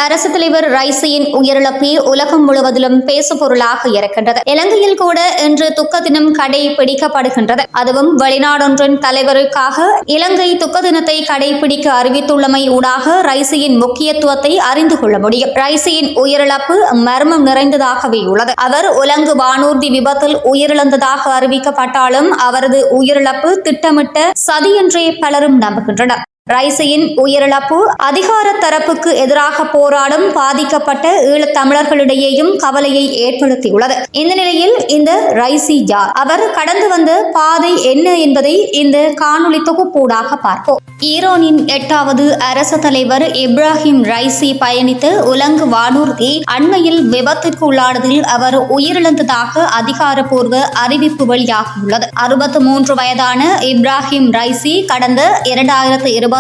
அரசு தலைவர் ரைசியின் உயிரிழப்பே உலகம் முழுவதிலும் பேசுபொருளாக இருக்கின்றது. இலங்கையில் கூட இன்று துக்க தினம் கடைபிடிக்கப்படுகின்றது. அதுவும் வெளிநாடொன்றின் தலைவருக்காக இலங்கை துக்க தினத்தை கடைபிடிக்க அறிவித்துள்ளமை ஊடாக ரைசியின் முக்கியத்துவத்தை அறிந்து கொள்ள முடியும். ரைசியின் உயிரிழப்பு மர்மம் நிறைந்ததாகவே உள்ளது. அவர் உலங்கு வானூர்தி விபத்தில் உயிரிழந்ததாக அறிவிக்கப்பட்டாலும் அவரது உயிரிழப்பு திட்டமிட்ட சதி என்றே பலரும் நம்புகின்றனர். ரைசியின் உயிரிழப்பு அதிகார தரப்புக்கு எதிராக போராடும் பாதிக்கப்பட்ட ஈழத் தமிழர்களிடையேயும் கவலையை ஏற்படுத்தியுள்ளது. இந்த நிலையில் இந்த ரைசி யார், அவர் கடந்து வந்த பாதை என்ன என்பதை இந்த காணொளி தொகுப்பூடாக பார்ப்போம். ஈரானின் 8வது அரசு தலைவர் இப்ராஹிம் ரைசி பயணித்த உலங்கு வானூர்தி அண்மையில் விபத்திற்கு உள்ளானதில் அவர் உயிரிழந்ததாக அதிகாரப்பூர்வ அறிவிப்பு வெளியாகியுள்ளது. 63 வயதான இப்ராஹிம் ரைசி கடந்த 2021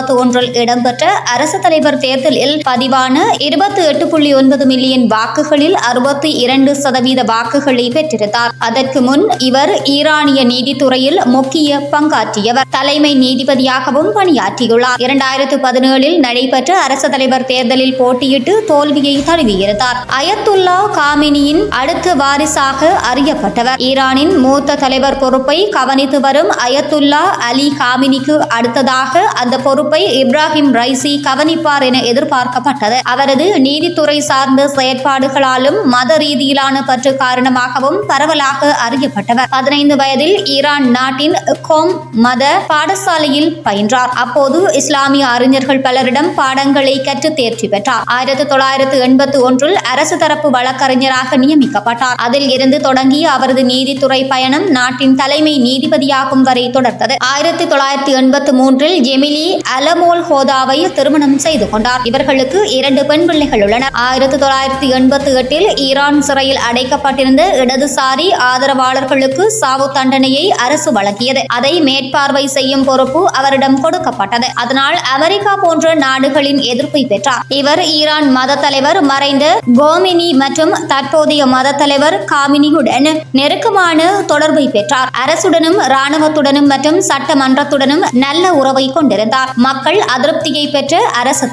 இடம்பெற்ற அரசு தலைவர் தேர்தலில் பதிவான 28.9 மில்லியன் வாக்குகளில் 62% வாக்குகளை பெற்றிருந்தார். அதற்கு முன் இவர் ஈரானிய நீதித்துறையில் முக்கிய பங்காற்றியவர். தலைமை நீதிபதியாகவும் பணியாற்றியுள்ளார். 2017 நடைபெற்ற அரசு தலைவர் தேர்தலில் போட்டியிட்டு தோல்வியை தழுவியிருந்தார். அயத்துல்லா காமினியின் அடுத்த வாரிசாக அறியப்பட்டவர். ஈரானின் மூத்த தலைவர் பொறுப்பை கவனித்து வரும் அயத்துல்லா அலி காமினிக்கு அடுத்ததாக அந்த பொறுப்பை இப்ராஹிம் ரைசி கவனிப்பார் என எதிர்பார்க்கப்பட்டது. அவரது நீதித்துறை சார்ந்த செயற்பாடுகளாலும் மத ரீதியிலான பற்று காரணமாகவும் பரவலாக அறியப்பட்டவர். 15 வயதில் ஈரான் நாட்டின் கோம் மத பாடசாலையில் பயின்றார். அப்போது இஸ்லாமிய அறிஞர்கள் பலரிடம் பாடங்களை கற்று தேர்ச்சி பெற்றார். 1981 அரசு தரப்பு வழக்கறிஞராக நியமிக்கப்பட்டார். அதில் இருந்து தொடங்கிய அவரது நீதித்துறை பயணம் நாட்டின் தலைமை நீதிபதியாகும் வரை தொடர்ந்தது. 1983 ஜெமிலி அலமோல் ஹோதாவை திருமணம் செய்து கொண்டார். இவர்களுக்கு 2 பெண் பிள்ளைகள் உள்ளனர். 1988 ஈரான் சிறையில் அடைக்கப்பட்டிருந்த இடதுசாரி ஆதரவாளர்களுக்கு சாவு தண்டனையை அரசு வழங்கியது. அதை மேற்பார்வை செய்யும் பொறுப்பு அவரிடம் கொடுக்கப்பட்டது. அதனால் அமெரிக்கா போன்ற நாடுகளின் எதிர்ப்பை பெற்றார். இவர் ஈரான் மத தலைவர் மறைந்த கோமினி மற்றும் தற்போதைய மத தலைவர் காமினியுடன் நெருக்கமான தொடர்பை பெற்றார். அரசுடனும் இராணுவத்துடனும் மற்றும் சட்டமன்றத்துடனும் நல்ல உறவை கொண்டிருந்தார். மக்கள் அதிருப்தியை பெற்ற அரசு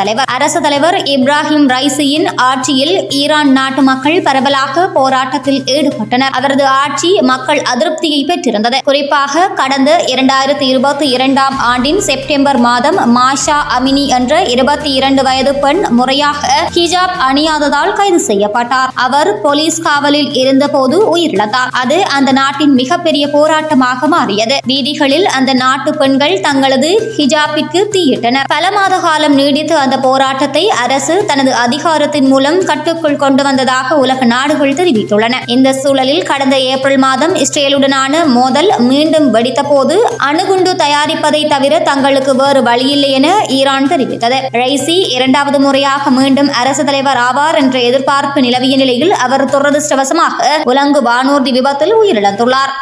தலைவர் இப்ராஹிம் ரைசியின் ஆட்சியில் ஈரான் நாட்டு மக்கள் பரவலாக போராட்டத்தில் ஈடுபட்டனர். அவரது ஆட்சி மக்கள் அதிருப்தியை பெற்றிருந்தது. குறிப்பாக கடந்த 2022 ஆண்டின் செப்டம்பர் மாதம் மாஷா அமினி என்ற 22 வயது பெண் முறையாக ஹிஜாப் அணியாததால் கைது செய்யப்பட்டார். அவர் போலீஸ் காவலில் இருந்தபோது உயிரிழந்தார். அது அந்த நாட்டின் மிகப்பெரிய போராட்டமாக மாறியது. வீதிகளில் அந்த நாட்டு பெண்கள் தங்களது ஹிஜாபிற்கு தீயிட்டனர். பல மாத காலம் நீடித்த அந்த போராட்டத்தை அரசு தனது அதிகாரத்தின் மூலம் கட்டுக்குள் கொண்டு வந்ததாக உலக நாடுகள் தெரிவித்துள்ளன. இந்த சூழலில் கடந்த ஏப்ரல் மாதம் இஸ்ரேலுடனான மோதல் மீண்டும் வெடித்த போது அணுகுண்டு தயாரிப்பதை தவிர தங்களுக்கு வேறு வழியில்லை என ஈரான் தெரிவித்தது. ரைசி 2வது முறையாக மீண்டும் அரசு தலைவர் ஆவார் என்ற எதிர்பார்ப்பு நிலவிய நிலையில் அவர் துரதிருஷ்டவசமாக உலங்கு வானூர்தி விபத்தில் உயிரிழந்துள்ளார்.